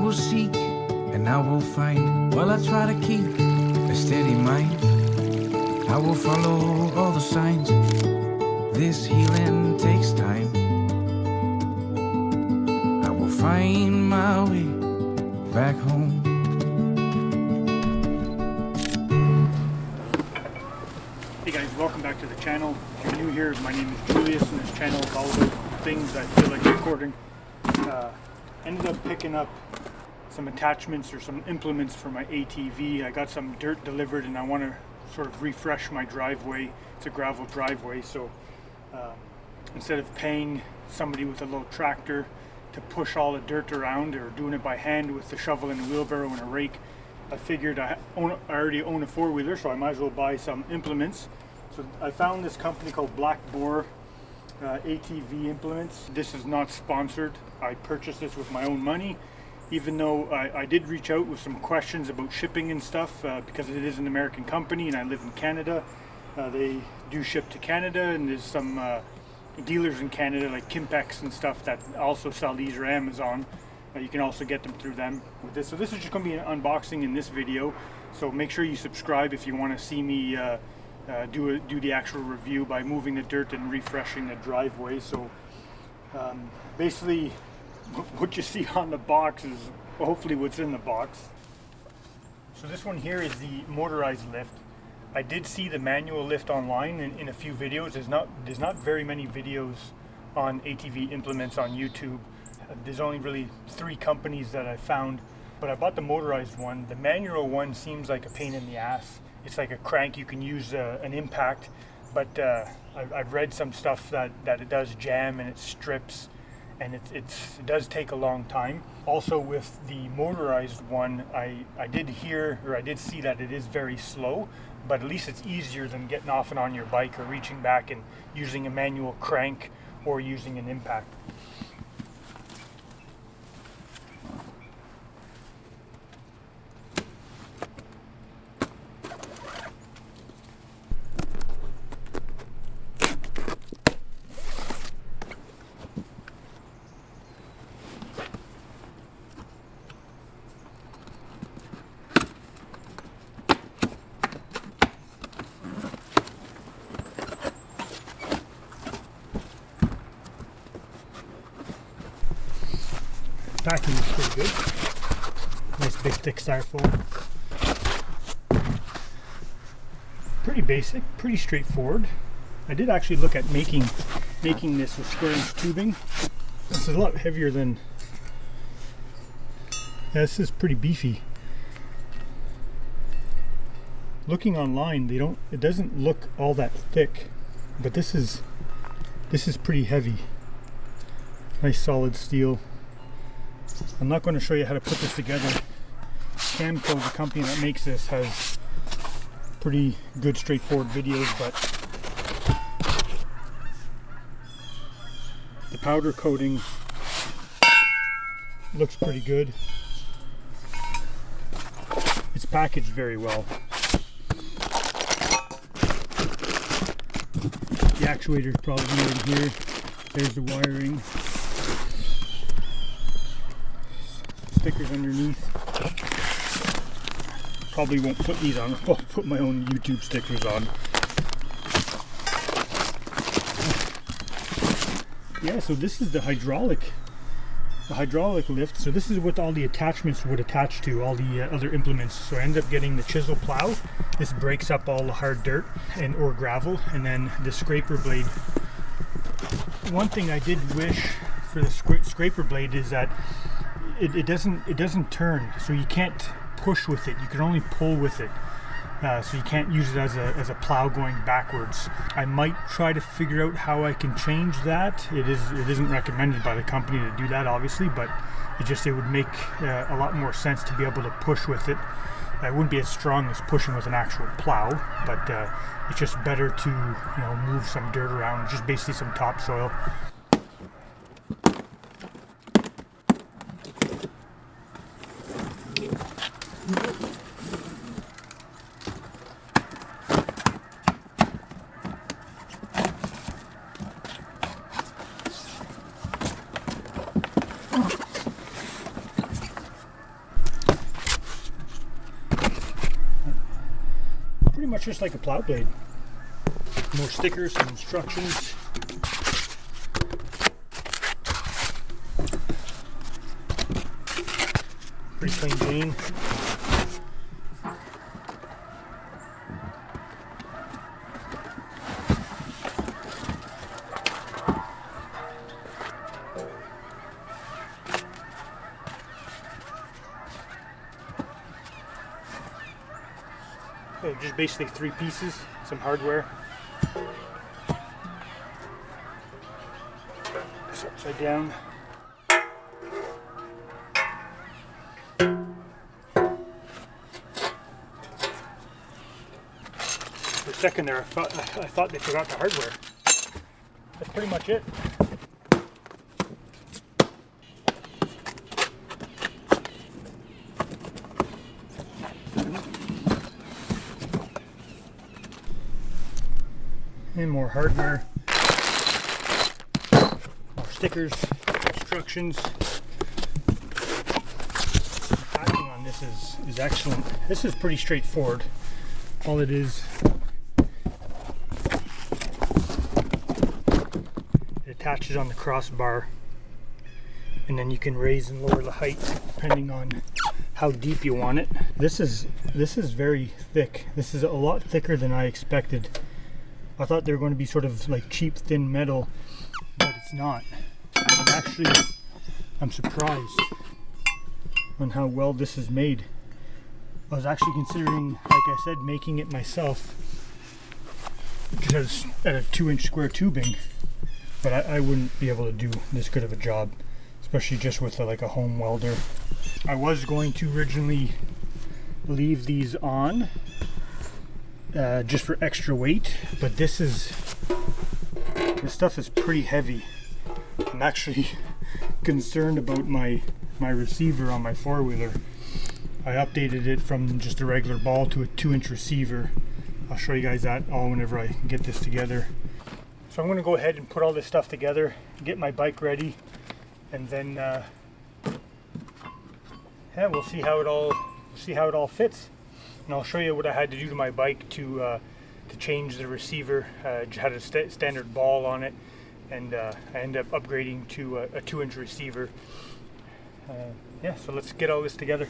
will seek and I will find, while I try to keep a steady mind. I will follow all the signs. This healing takes time. I will find my way back home. Hey guys, welcome back to the channel. If you're new here, my name is Julius and this channel is all about things I feel like recording. Ended up picking up some attachments or some implements for my ATV. I got some dirt delivered and I want to sort of refresh my driveway. It's a gravel driveway, so instead of paying somebody with a little tractor to push all the dirt around or doing it by hand with the shovel and a wheelbarrow and a rake, I figured I already own a four-wheeler, so I might as well buy some implements. So I found this company called Boar ATV Implements. This is not sponsored. I purchased this with my own money, even though I did reach out with some questions about shipping and stuff because it is an American company and I live in Canada. They do ship to Canada, and there's some dealers in Canada like Kimpex and stuff that also sell these, or Amazon. You can also get them through them with this. So this is just going to be an unboxing in this video. So make sure you subscribe if you want to see me do the actual review by moving the dirt and refreshing the driveway. So basically what you see on the box is hopefully what's in the box. So this one here is the motorized lift. I did see the manual lift online in a few videos. There's not very many videos on ATV implements on YouTube. There's only really 3 companies that I found, but I bought the motorized one. The manual one seems like a pain in the ass. It's like a crank. You can use an impact, but I've read some stuff that it does jam and it strips, and it does take a long time. Also with the motorized one, I did hear, or I did see that it is very slow, but at least it's easier than getting off and on your bike or reaching back and using a manual crank or using an impact. Packing is pretty good. Nice big thick styrofoam. Pretty basic, pretty straightforward. I did actually look at making this with square inch tubing. This is a lot heavier than. Yeah, this is pretty beefy. Looking online, it doesn't look all that thick, but this is pretty heavy. Nice solid steel. I'm not going to show you how to put this together. Camco, the company that makes this, has pretty good straightforward videos, but the powder coating looks pretty good. It's packaged very well. The actuator is probably in here. There's the wiring. Stickers underneath. Probably won't put these on. I'll put my own YouTube stickers on. Yeah, so this is the hydraulic lift. So this is what all the attachments would attach to, all the other implements. So I end up getting the chisel plow. This breaks up all the hard dirt or gravel, and then the scraper blade. One thing I did wish for the scraper blade is that it doesn't turn, so you can't push with it. You can only pull with it. So you can't use it as a plow going backwards. I might try to figure out how I can change that. It isn't recommended by the company to do that, obviously, but it would make a lot more sense to be able to push with it. It wouldn't be as strong as pushing with an actual plow, but it's just better to move some dirt around, just basically some topsoil. much just like a plow blade. More stickers, some instructions. Pretty plain Jane. So just basically 3 pieces, some hardware. This upside down. For a second there, I thought they forgot the hardware. That's pretty much it. And more hardware, more stickers, instructions. The packing on this is excellent. This is pretty straightforward. All it is, it attaches on the crossbar, and then you can raise and lower the height depending on how deep you want it. This is very thick. This is a lot thicker than I expected. I thought they were going to be sort of like cheap thin metal, but it's not. I'm surprised on how well this is made. I was actually considering, like I said, making it myself because at a 2-inch square tubing, but I wouldn't be able to do this good of a job, especially just with like a home welder. I was going to originally leave these on just for extra weight, but this stuff is pretty heavy. I'm actually concerned about my receiver on my 4-wheeler. I updated it from just a regular ball to a 2-inch receiver. I'll show you guys that all whenever I get this together. So I'm going to go ahead and put all this stuff together, get my bike ready, and then yeah, we'll see how it all fits. And I'll show you what I had to do to my bike to change the receiver. It had a standard ball on it, and I ended up upgrading to a 2-inch receiver. Yeah, so let's get all this together.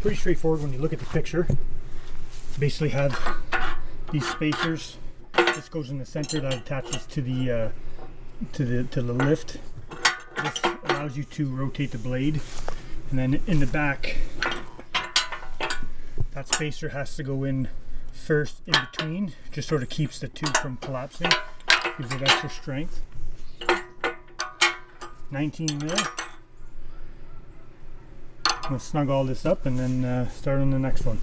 Pretty straightforward when you look at the picture. Basically have these spacers. This goes in the center that attaches to the lift. This allows you to rotate the blade, and then in the back, that spacer has to go in first in between. Just sort of keeps the tube from collapsing, gives it extra strength. 19 mil. I'm gonna snug all this up and then start on the next one.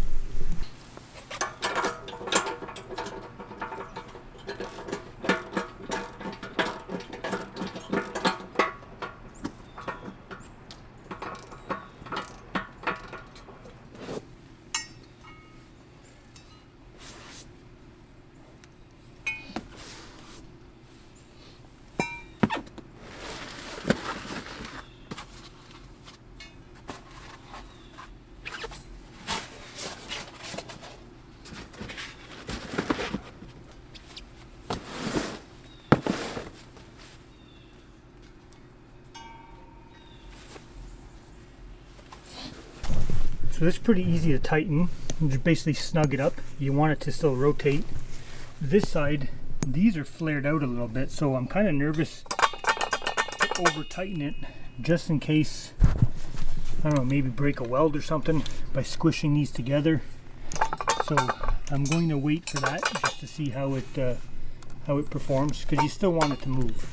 So this is pretty easy to tighten. You just basically snug it up. You want it to still rotate. This side, these are flared out a little bit, so I'm kind of nervous to over tighten it just in case, I don't know, maybe break a weld or something by squishing these together. So I'm going to wait for that just to see how it performs, because you still want it to move.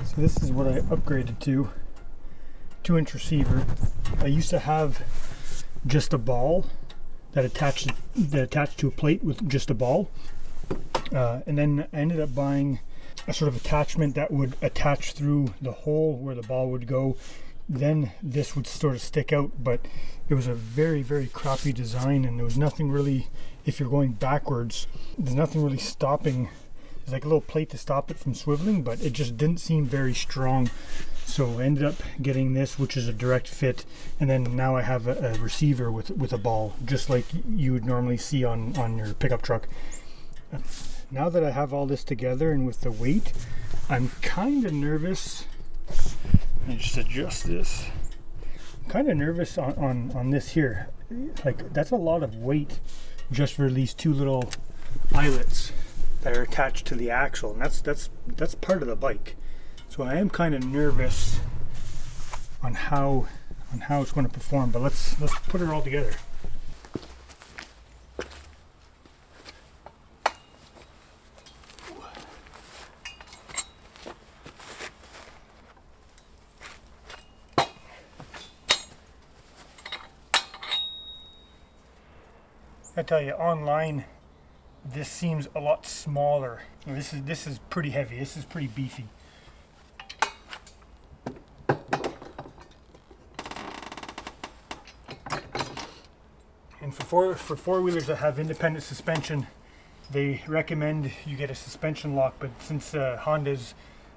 So this is what I upgraded to, 2-inch receiver. I used to have just a ball that attached to a plate with just a ball. And then I ended up buying a sort of attachment that would attach through the hole where the ball would go. Then this would sort of stick out, but it was a very, very crappy design, and there was nothing really, if you're going backwards, there's nothing really stopping. There's like a little plate to stop it from swiveling, but it just didn't seem very strong. So I ended up getting this, which is a direct fit, and then now I have a receiver with a ball, just like you would normally see on your pickup truck. Now that I have all this together and with the weight, I'm kind of nervous. Let me just adjust this. I'm kind of nervous on this here. Like, that's a lot of weight just for these two little eyelets that are attached to the axle, and that's part of the bike. So I am kind of nervous on how it's going to perform. But let's put it all together. I tell you, online this seems a lot smaller. This is pretty heavy. This is pretty beefy. And for four-wheelers that have independent suspension, they recommend you get a suspension lock. But since Honda's,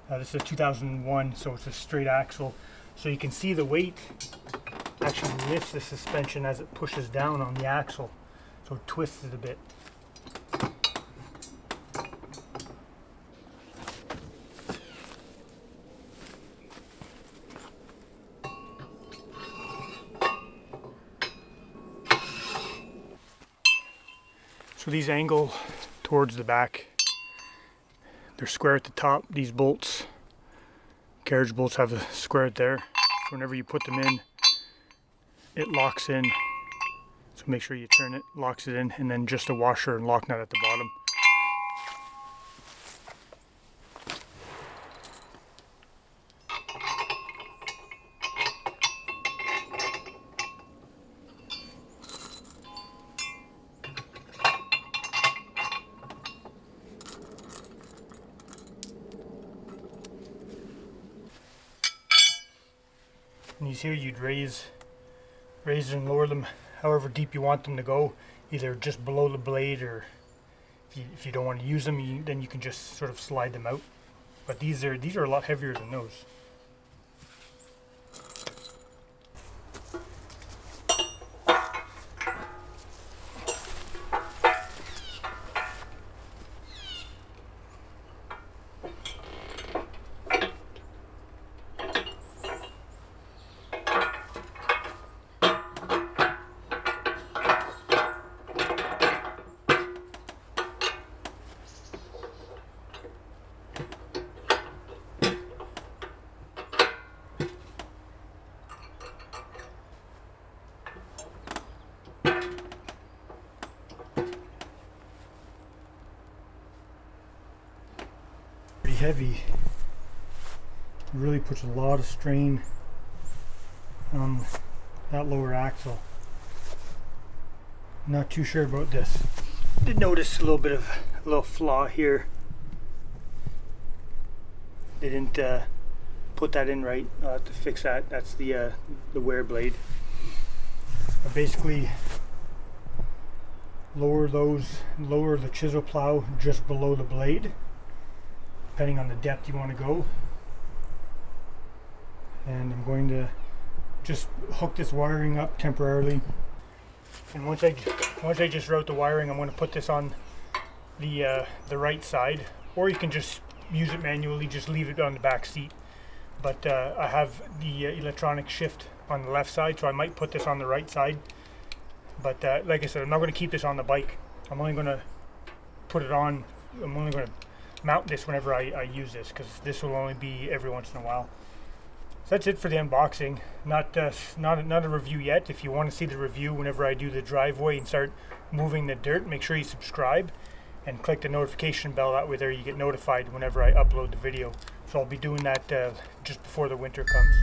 this is a 2001, so it's a straight axle, so you can see the weight actually lifts the suspension as it pushes down on the axle. So it twists it a bit. So these angle towards the back. They're square at the top. These bolts, carriage bolts, have a square there. So whenever you put them in, it locks in. So make sure you turn it, locks it in, and then just a washer and lock nut at the bottom. And these here you'd raise and lower them however deep you want them to go, either just below the blade, or if you don't want to use them, then you can just sort of slide them out. But these are a lot heavier than those. Pretty heavy. It really puts a lot of strain on that lower axle. Not too sure about this. Did notice a little flaw here. They didn't put that in right. I'll have to fix that. That's the wear blade. I basically lower the chisel plow just below the blade, depending on the depth you want to go. And I'm going to just hook this wiring up temporarily. And once I just route the wiring, I'm going to put this on the right side, or you can just use it manually, just leave it on the back seat. But I have the electronic shift on the left side, so I might put this on the right side. But like I said, I'm not going to keep this on the bike. I'm only going to put it on. I'm only going to mount this whenever I use this, because this will only be every once in a while. So that's it for the unboxing. Not a review yet. If you want to see the review whenever I do the driveway and start moving the dirt, make sure you subscribe and click the notification bell. That way there you get notified whenever I upload the video. So I'll be doing that just before the winter comes.